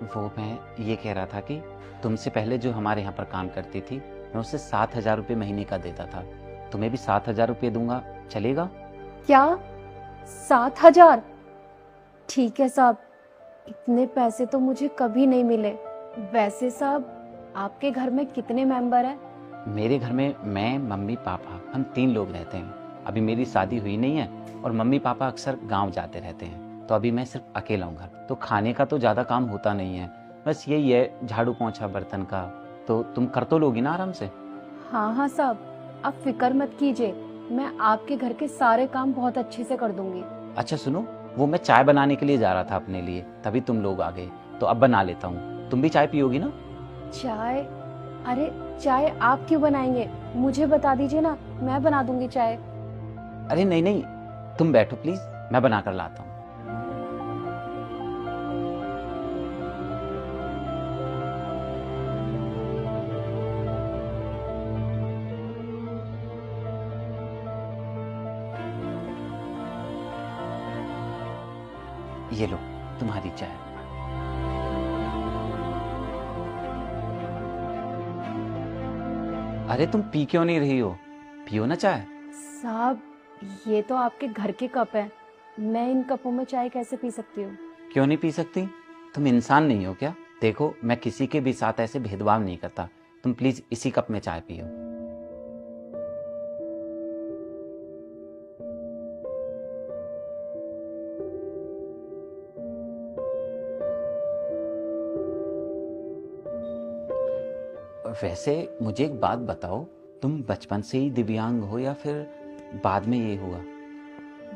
वो मैं ये कह रहा था कि तुमसे पहले जो हमारे यहाँ पर काम करती थी, मैं उसे 7,000 रुपये महीने का देता था। तुम्हें भी 7,000 रुपये दूंगा, चलेगा? क्या? 7,000? ठीक है साहब, इतने पैसे तो मुझे कभी नहीं मिले। वैसे साहब, आपके घर में कितने मेंबर हैं? मेरे घर में मैं, मम्मी, पापा, हम 3 लोग रहते हैं। अभी मेरी शादी हुई नहीं है और मम्मी पापा अक्सर गांव जाते रहते हैं, तो अभी मैं सिर्फ अकेला हूँ घर। तो खाने का तो ज़्यादा काम होता नहीं है, बस यही है झाड़ू पोंछा बर्तन का। तो तुम कर तो लोगी ना आराम से? हाँ हाँ साहब, आप फिक्र मत कीजिए, मैं आपके घर के सारे काम बहुत अच्छे से कर दूंगी। अच्छा सुनो, वो मैं चाय बनाने के लिए जा रहा था अपने लिए, तभी तुम लोग आ गए, तो अब बना लेता हूँ। तुम भी चाय पियोगी ना? चाय? अरे, चाय आप क्यों बनाएंगे? मुझे बता दीजिए ना, मैं बना दूंगी चाय। अरे नहीं नहीं, तुम बैठो प्लीज, मैं बना कर लाता हूँ। ये लो तुम्हारी चाय। अरे तुम पी क्यों नहीं रही हो? पियो ना चाय। साहब, ये तो आपके घर के कप हैं, मैं इन कपों में चाय कैसे पी सकती हूँ? क्यों नहीं पी सकती? तुम इंसान नहीं हो क्या? देखो, मैं किसी के भी साथ ऐसे भेदभाव नहीं करता। तुम प्लीज इसी कप में चाय पियो। वैसे मुझे एक बात बताओ, तुम बचपन से ही दिव्यांग हो या फिर बाद में ये हुआ?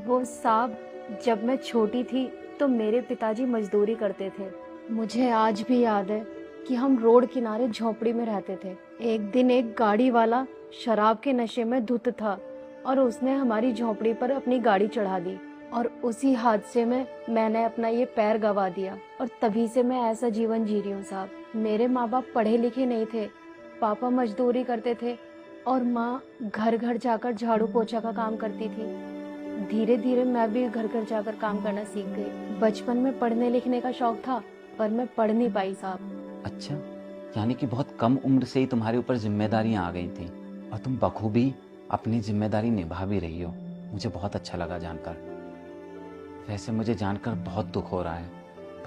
वो साहब, जब मैं छोटी थी तो मेरे पिताजी मजदूरी करते थे। मुझे आज भी याद है कि हम रोड किनारे झोपड़ी में रहते थे। एक दिन एक गाड़ी वाला शराब के नशे में धुत था और उसने हमारी झोपड़ी पर अपनी गाड़ी चढ़ा दी, और उसी हादसे में मैंने अपना ये पैर गंवा दिया, और तभी से मैं ऐसा जीवन जी रही हूँ साहब। मेरे माँ बाप पढ़े लिखे नहीं थे, पापा मजदूरी करते थे और माँ घर घर जाकर झाड़ू पोछा का काम करती थी। धीरे धीरे मैं भी घर घर जाकर काम करना सीख गई। बचपन में पढ़ने लिखने का शौक था, पर मैं पढ़ नहीं पाई साहब। अच्छा, यानी कि बहुत कम उम्र से ही तुम्हारे ऊपर जिम्मेदारियां आ गई थी और तुम बखूबी अपनी जिम्मेदारी निभा भी रही हो। मुझे बहुत अच्छा लगा जानकर। वैसे मुझे जानकर बहुत दुख हो रहा है,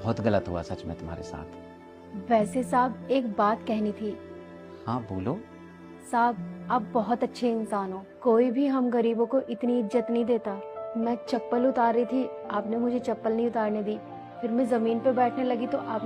बहुत गलत हुआ सच में तुम्हारे साथ। वैसे साहब, एक बात कहनी थी। हाँ बोलो। साहब, आप बहुत अच्छे इंसान हो, कोई भी हम गरीबों को इतनी इज्जत नहीं देता। मैं चप्पल उतार रही थी, आपने मुझे चप्पल नहीं उतारने दी। फिर मैं जमीन पे बैठने लगी तो आपने